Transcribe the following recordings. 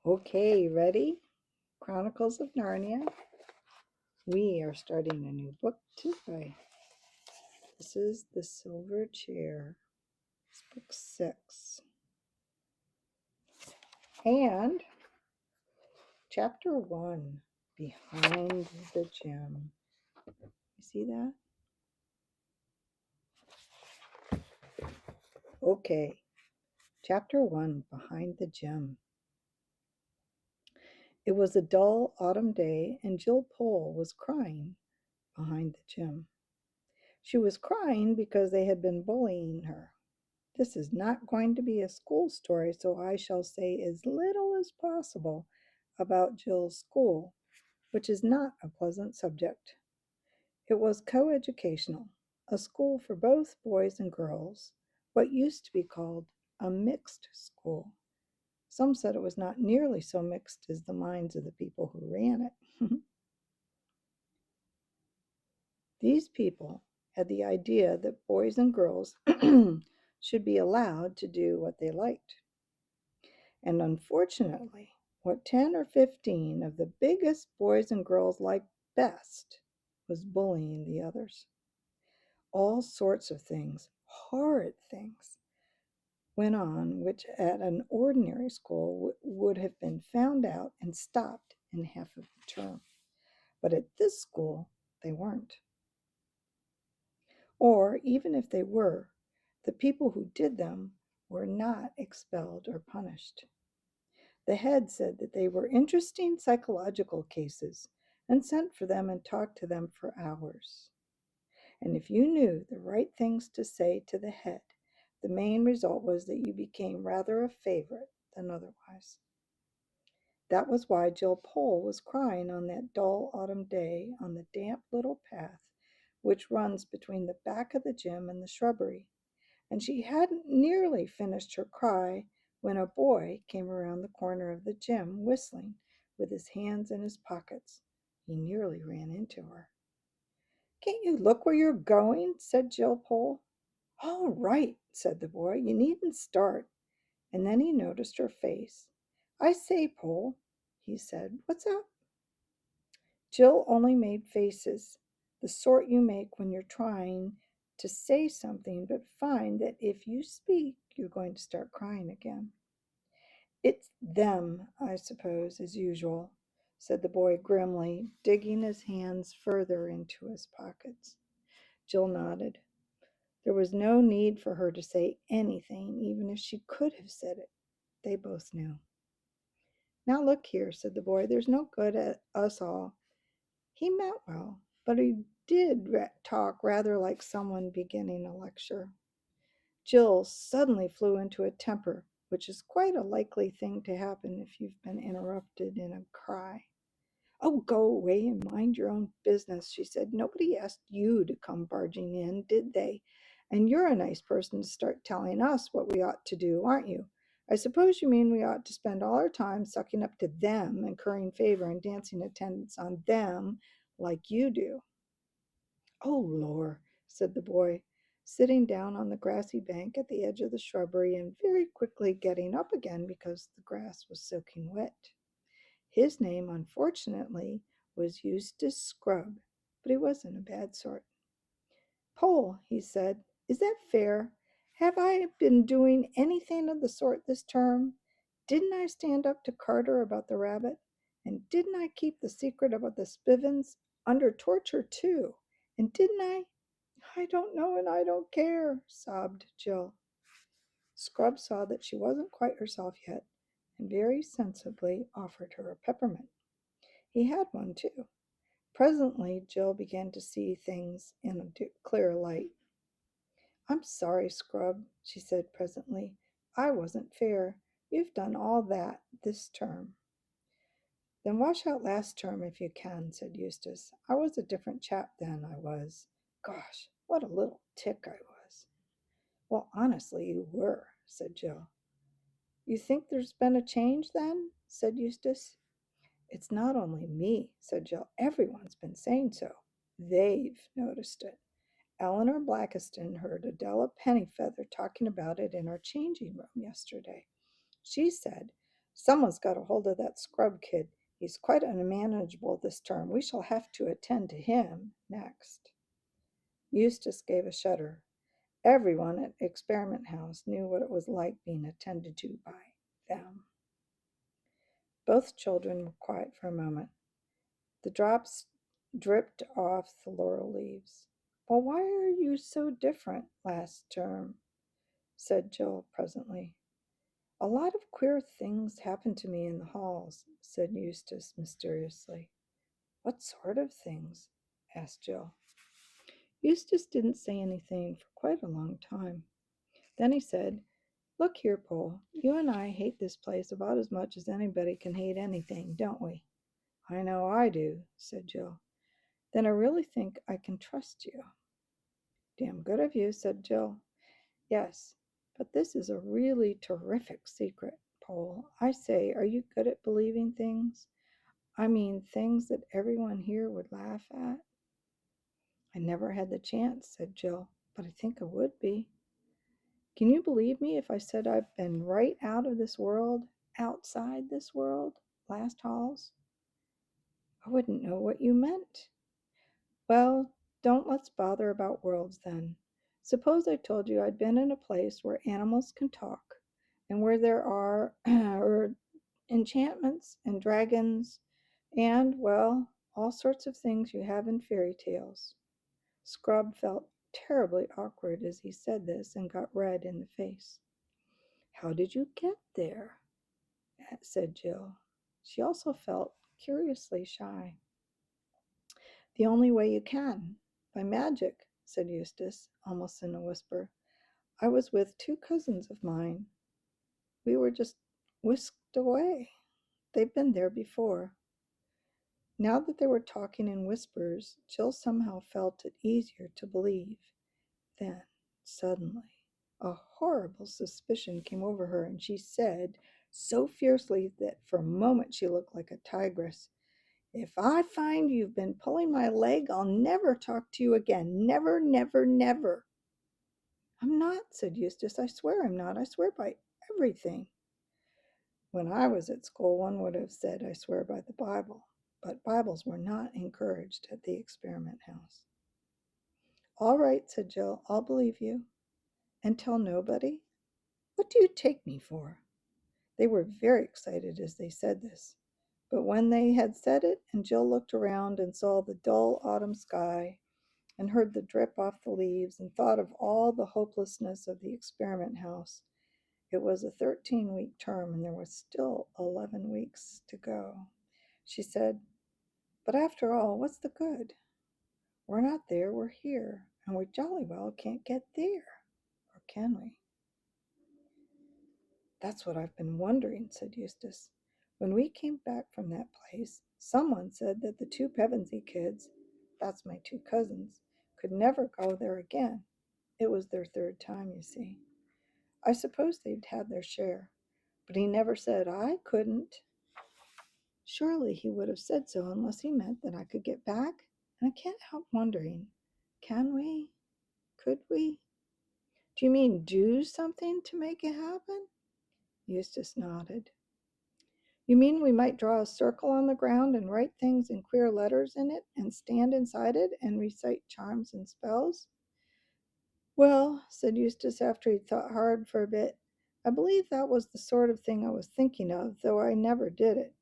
Okay, ready? Chronicles of Narnia. We are starting a new book today. This is The Silver Chair. It's book 6. And chapter 1, Behind the Gem. You see that? Okay, chapter 1, Behind the Gem. It was a dull autumn day, and Jill Pole was crying behind the gym. She was crying because they had been bullying her. This is not going to be a school story, so I shall say as little as possible about Jill's school, which is not a pleasant subject. It was coeducational, a school for both boys and girls, what used to be called a mixed school. Some said it was not nearly so mixed as the minds of the people who ran it. These people had the idea that boys and girls should be allowed to do what they liked. And unfortunately, what 10 or 15 of the biggest boys and girls liked best was bullying the others. All sorts of things, horrid things, went on which at an ordinary school would have been found out and stopped in half of the term. But at this school, they weren't. Or even if they were, the people who did them were not expelled or punished. The head said that they were interesting psychological cases and sent for them and talked to them for hours. And if you knew the right things to say to the head, the main result was that you became rather a favorite than otherwise. That was why Jill Pole was crying on that dull autumn day on the damp little path which runs between the back of the gym and the shrubbery. And she hadn't nearly finished her cry when a boy came around the corner of the gym whistling with his hands in his pockets. He nearly ran into her. "Can't you look where you're going?" said Jill Pole. "All right," said the boy. "You needn't start." And then he noticed her face. "I say, Pole," he said, "what's up?" Jill only made faces, the sort you make when you're trying to say something but find that if you speak, you're going to start crying again. "It's them, I suppose, as usual," said the boy grimly, digging his hands further into his pockets. Jill nodded. There was no need for her to say anything, even if she could have said it. They both knew. "Now look here," said the boy, "there's no good at us all." He meant well, but he did talk rather like someone beginning a lecture. Jill suddenly flew into a temper, which is quite a likely thing to happen if you've been interrupted in a cry. "Oh, go away and mind your own business," she said. "Nobody asked you to come barging in, did they? And you're a nice person to start telling us what we ought to do, aren't you? I suppose you mean we ought to spend all our time sucking up to them and currying favor and dancing attendance on them like you do." "Oh, Lor," said the boy, sitting down on the grassy bank at the edge of the shrubbery and very quickly getting up again because the grass was soaking wet. His name, unfortunately, was Eustace Scrubb, but he wasn't a bad sort. "Pole," he said, "is that fair? Have I been doing anything of the sort this term? Didn't I stand up to Carter about the rabbit? And didn't I keep the secret about the Spivens under torture, too? And didn't I—" "I don't know and I don't care," sobbed Jill. Scrub saw that she wasn't quite herself yet and very sensibly offered her a peppermint. He had one, too. Presently, Jill began to see things in a clear light. "I'm sorry, Scrub," she said presently. "I wasn't fair. You've done all that this term." "Then wash out last term if you can," said Eustace. "I was a different chap then, I was. Gosh, what a little tick I was." "Well, honestly, you were," said Jill. "You think there's been a change, then?" said Eustace. "It's not only me," said Jill. "Everyone's been saying so. They've noticed it. Eleanor Blackiston heard Adela Pennyfeather talking about it in our changing room yesterday. She said Someone's got a hold of that scrub kid. He's quite unmanageable this term. We shall have to attend to him next." Eustace gave a shudder. Everyone at Experiment House knew what it was like being attended to by them. Both children were quiet for a moment. The drops dripped off the laurel leaves. "Well, why are you so different last term?" said Jill presently. "A lot of queer things happened to me in the halls," said Eustace mysteriously. "What sort of things?" asked Jill. Eustace didn't say anything for quite a long time. Then he said, "Look here, Paul, you and I hate this place about as much as anybody can hate anything, don't we?" "I know I do," said Jill. "Then I really think I can trust you." "Damn good of you," said Jill. "Yes, but this is a really terrific secret, Paul. I say, are you good at believing things? I mean, things that everyone here would laugh at?" "I never had the chance," said Jill, "but I think I would be. Can you believe me if I said I've been right out of this world, outside this world, last halls?" "I wouldn't know what you meant." "Well, don't let's bother about worlds then. Suppose I told you I'd been in a place where animals can talk, and where there are enchantments and dragons, and, well, all sorts of things you have in fairy tales." Scrub felt terribly awkward as he said this and got red in the face. "How did you get there?" said Jill. She also felt curiously shy. "The only way you can, by magic," said Eustace, almost in a whisper. "I was with two cousins of mine. We were just whisked away. They've been there before." Now that they were talking in whispers, Jill somehow felt it easier to believe. Then, suddenly, a horrible suspicion came over her, and she said, so fiercely that for a moment she looked like a tigress, "If I find you've been pulling my leg, I'll never talk to you again. Never, never, never." "I'm not," said Eustace. "I swear I'm not. I swear by everything." "When I was at school, one would have said, 'I swear by the Bible.' But Bibles were not encouraged at the Experiment House." "All right," said Jill. "I'll believe you." "And tell nobody? What do you take me for?" They were very excited as they said this. But when they had said it, and Jill looked around and saw the dull autumn sky, and heard the drip off the leaves, and thought of all the hopelessness of the Experiment House, it was a 13-week term, and there were still 11 weeks to go. She said, "But after all, what's the good? We're not there, we're here, and we jolly well can't get there. Or can we?" "That's what I've been wondering," said Eustace. "When we came back from that place, someone said that the two Pevensey kids, that's my two cousins, could never go there again. It was their third time, you see. I suppose they'd had their share, but he never said I couldn't. Surely he would have said so unless he meant that I could get back, and I can't help wondering, can we? Could we?" "Do you mean do something to make it happen?" Eustace nodded. "You mean we might draw a circle on the ground and write things in queer letters in it and stand inside it and recite charms and spells?" "Well," said Eustace after he'd thought hard for a bit, "I believe that was the sort of thing I was thinking of, though I never did it.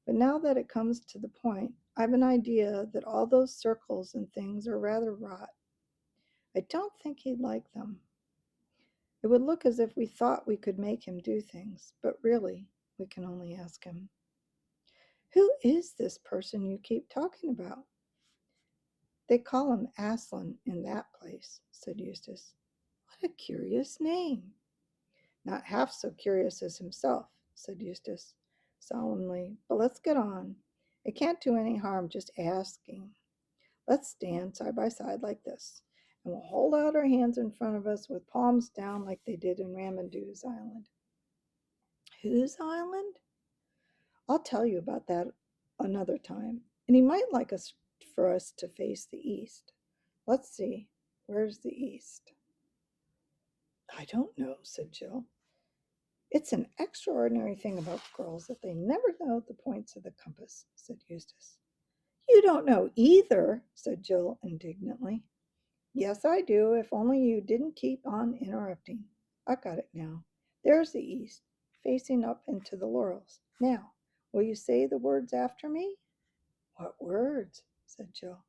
But now that it comes to the point, I've an idea that all those circles and things are rather rot. I don't think he'd like them. It would look as if we thought we could make him do things, but really, we can only ask him." "Who is this person you keep talking about?" "They call him Aslan in that place," said Eustace. "What a curious name." "Not half so curious as himself," said Eustace solemnly. "But let's get on. It can't do any harm just asking. Let's stand side by side like this, and we'll hold out our hands in front of us with palms down like they did in Ramandoo's Island." "Whose island?" "I'll tell you about that another time. And he might like us for us to face the east. Let's see, where's the east?" "I don't know," said Jill. It's an extraordinary thing about girls that they never know the points of the compass, said Eustace. You don't know either, said Jill indignantly. Yes, I do, if only you didn't keep on interrupting. I got it now. There's the east, facing up into the laurels. Now, will you say the words after me? What words? Said Jill.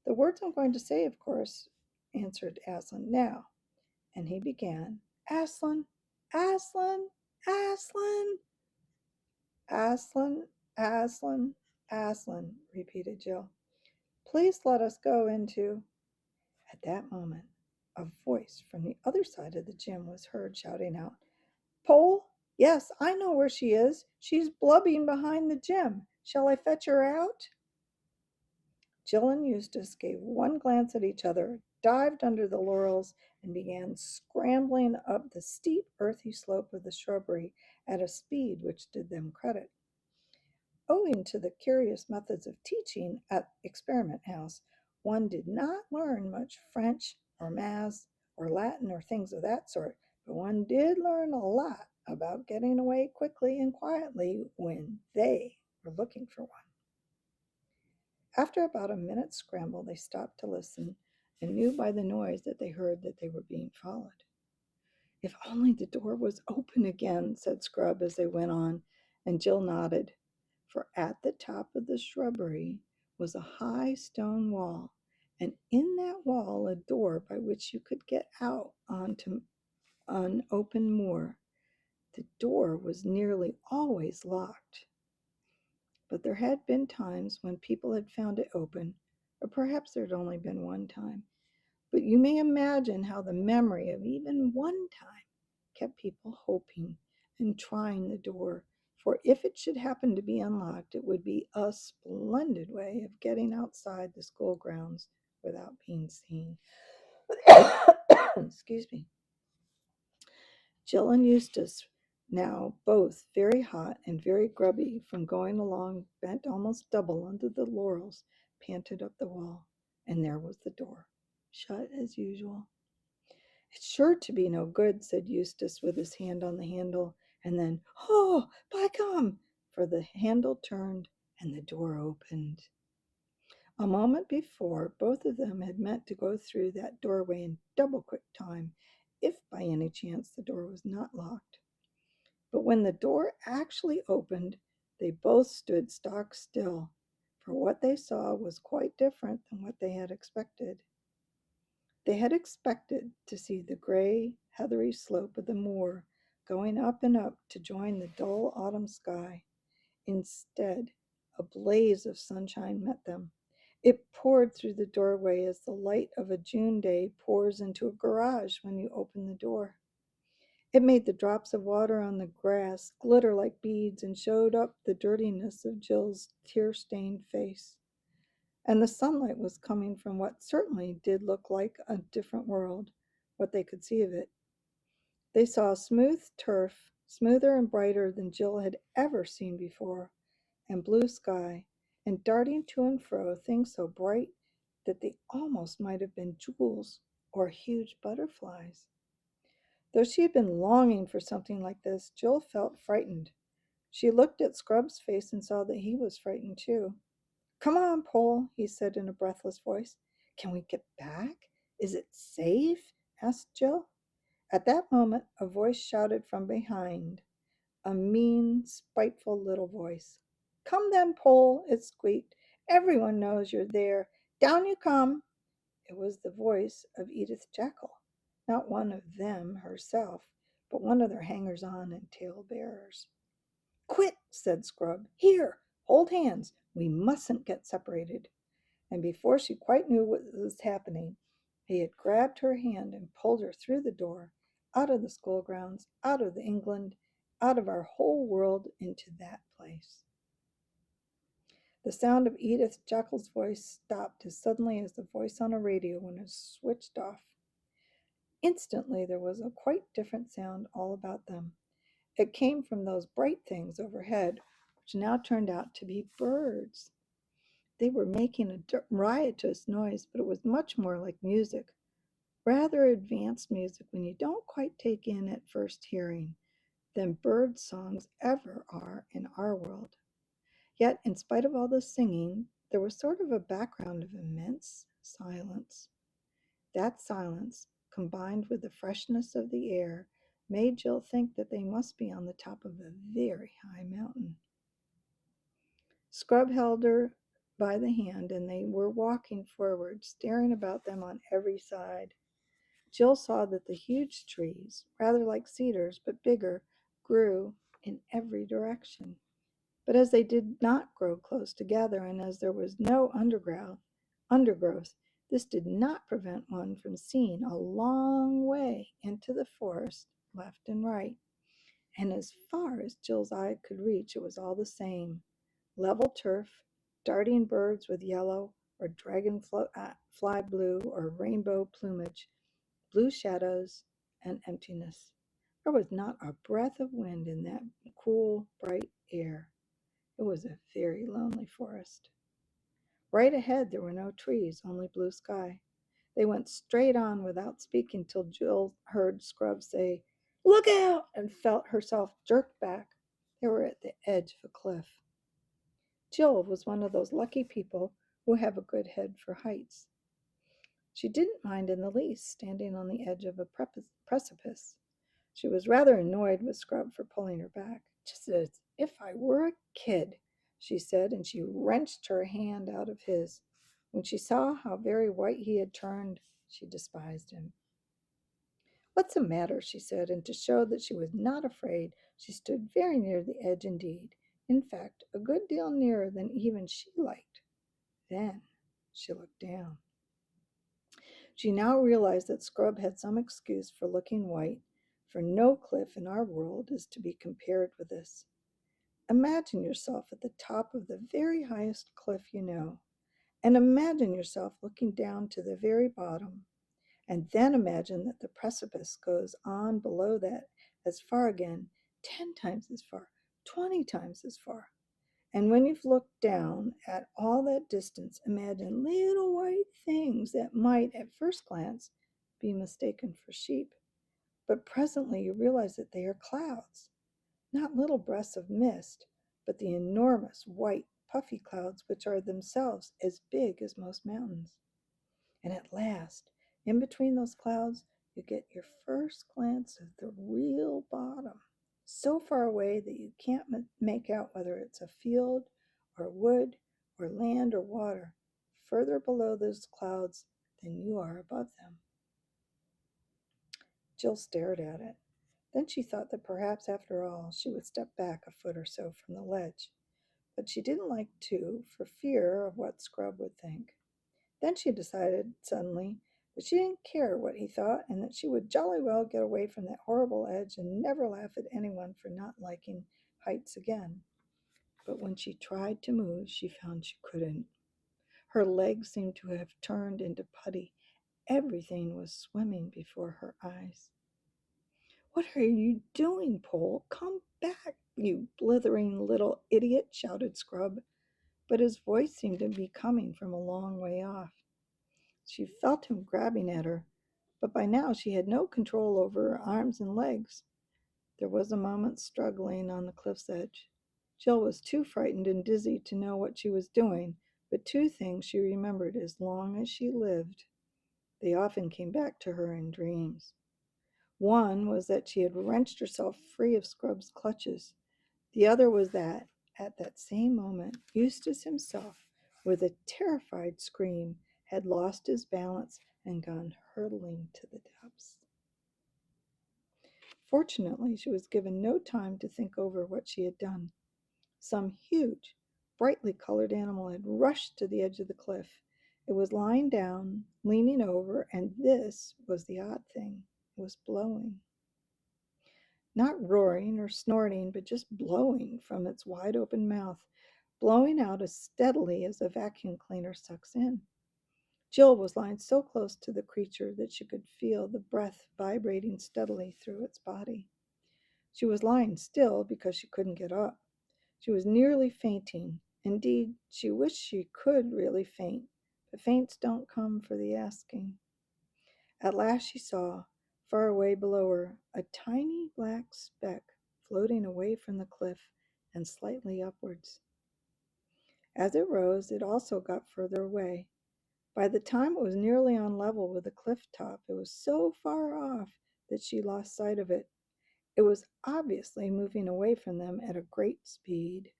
The words I'm going to say, of course, answered Aslan. Now, and he began, Aslan, Aslan, Aslan, Aslan, Aslan, Aslan, repeated Jill. Please let us go into. At that moment, a voice from the other side of the gym was heard shouting out, Pole? Yes, I know where she is. She's blubbing behind the gym. Shall I fetch her out? Jill and Eustace gave one glance at each other, dived under the laurels, and began scrambling up the steep, earthy slope of the shrubbery at a speed which did them credit. Owing to the curious methods of teaching at Experiment House, one did not learn much French or Maths or Latin or things of that sort, but one did learn a lot about getting away quickly and quietly when they were looking for one. After about a minute's scramble, they stopped to listen and knew by the noise that they heard that they were being followed. If only the door was open again, said Scrub as they went on, and Jill nodded, for at the top of the shrubbery was a high stone wall, and in that wall a door by which you could get out onto an open moor. The door was nearly always locked, but there had been times when people had found it open, or perhaps there had only been one time. But you may imagine how the memory of even one time kept people hoping and trying the door, for if it should happen to be unlocked, it would be a splendid way of getting outside the school grounds without being seen. Excuse me. Jill and Eustace, now both very hot and very grubby from going along bent almost double under the laurels, panted up the wall, and there was the door, shut as usual. It's sure to be no good, said Eustace with his hand on the handle, and then, oh, by gum! For the handle turned and the door opened. A moment before, both of them had meant to go through that doorway in double quick time, if by any chance the door was not locked. But when the door actually opened, they both stood stock still, for what they saw was quite different than what they had expected. They had expected to see the gray, heathery slope of the moor going up and up to join the dull autumn sky. Instead, a blaze of sunshine met them. It poured through the doorway as the light of a June day pours into a garage when you open the door. It made the drops of water on the grass glitter like beads and showed up the dirtiness of Jill's tear-stained face. And the sunlight was coming from what certainly did look like a different world, what they could see of it. They saw smooth turf, smoother and brighter than Jill had ever seen before, and blue sky, and darting to and fro things so bright that they almost might have been jewels or huge butterflies. Though she had been longing for something like this, Jill felt frightened. She looked at Scrub's face and saw that he was frightened too. Come on, Pole, he said in a breathless voice. Can we get back? Is it safe? Asked Jill. At that moment, a voice shouted from behind, a mean, spiteful little voice. Come then, Pole, it squeaked. Everyone knows you're there. Down you come. It was the voice of Edith Jekyll, not one of them herself, but one of their hangers-on and tale-bearers. Quit, said Scrub. Here, hold hands. We mustn't get separated. And before she quite knew what was happening, he had grabbed her hand and pulled her through the door, out of the school grounds, out of England, out of our whole world into that place. The sound of Edith Jekyll's voice stopped as suddenly as the voice on a radio when it was switched off. Instantly there was a quite different sound all about them. It came from those bright things overhead, which now turned out to be birds. They were making a riotous noise, but it was much more like music, rather advanced music when you don't quite take in at first hearing, than bird songs ever are in our world. Yet, in spite of all the singing, there was sort of a background of immense silence. That silence, combined with the freshness of the air, made Jill think that they must be on the top of a very high mountain. Scrub held her by the hand, and they were walking forward, staring about them on every side. Jill saw that the huge trees, rather like cedars but bigger, grew in every direction. But as they did not grow close together, and as there was no undergrowth, this did not prevent one from seeing a long way into the forest, left and right. And as far as Jill's eye could reach, it was all the same: level turf, darting birds with yellow or dragonfly blue or rainbow plumage, blue shadows, and emptiness. There was not a breath of wind in that cool, bright air. It was a very lonely forest. Right ahead there were no trees, only blue sky. They went straight on without speaking till Jill heard Scrub say, "Look out!" and felt herself jerked back. They were at the edge of a cliff. Jill was one of those lucky people who have a good head for heights. She didn't mind in the least standing on the edge of a precipice. She was rather annoyed with Scrub for pulling her back. "Just as if I were a kid," she said, and she wrenched her hand out of his. When she saw how very white he had turned, she despised him. "What's the matter?" she said, and to show that she was not afraid, she stood very near the edge indeed. In fact, a good deal nearer than even she liked. Then she looked down. She now realized that Scrub had some excuse for looking white, for no cliff in our world is to be compared with this. Imagine yourself at the top of the very highest cliff you know, and imagine yourself looking down to the very bottom, and then imagine that the precipice goes on below that as far again, 10 times as far, 20 times as far. And when you've looked down at all that distance, imagine little white things that might, at first glance, be mistaken for sheep. But presently you realize that they are clouds, not little breaths of mist, but the enormous white puffy clouds which are themselves as big as most mountains. And at last, in between those clouds, you get your first glance of the real bottom, so far away that you can't make out whether it's a field or wood or land or water, further below those clouds than you are above them. Jill stared at it. Then she thought that perhaps after all she would step back a foot or so from the ledge. But she didn't like to, for fear of what Scrub would think. Then she decided suddenly that she didn't care what he thought, and that she would jolly well get away from that horrible edge and never laugh at anyone for not liking heights again. But when she tried to move, she found she couldn't. Her legs seemed to have turned into putty. Everything was swimming before her eyes. "What are you doing, Pole? Come back, you blithering little idiot!" shouted Scrub, but his voice seemed to be coming from a long way off. She felt him grabbing at her, but by now she had no control over her arms and legs. There was a moment's struggling on the cliff's edge. Jill was too frightened and dizzy to know what she was doing, but two things she remembered as long as she lived. They often came back to her in dreams. One was that she had wrenched herself free of Scrub's clutches. The other was that, at that same moment, Eustace himself, with a terrified scream, had lost his balance and gone hurtling to the depths. Fortunately, she was given no time to think over what she had done. Some huge, brightly colored animal had rushed to the edge of the cliff. It was lying down, leaning over, and this was the odd thing: it was blowing. Not roaring or snorting, but just blowing from its wide open mouth, blowing out as steadily as a vacuum cleaner sucks in. Jill was lying so close to the creature that she could feel the breath vibrating steadily through its body. She was lying still because she couldn't get up. She was nearly fainting. Indeed, she wished she could really faint, but faints don't come for the asking. At last she saw, far away below her, a tiny black speck floating away from the cliff and slightly upwards. As it rose, it also got further away. By the time it was nearly on level with the cliff top, it was so far off that she lost sight of it. It was obviously moving away from them at a great speed.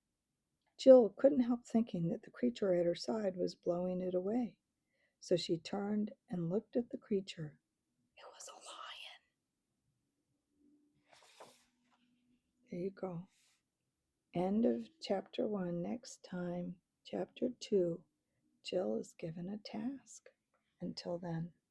Jill couldn't help thinking that the creature at her side was blowing it away. So she turned and looked at the creature. It was a lion. There you go. End of chapter 1. Next time, chapter 2, Jill is given a task. Until then.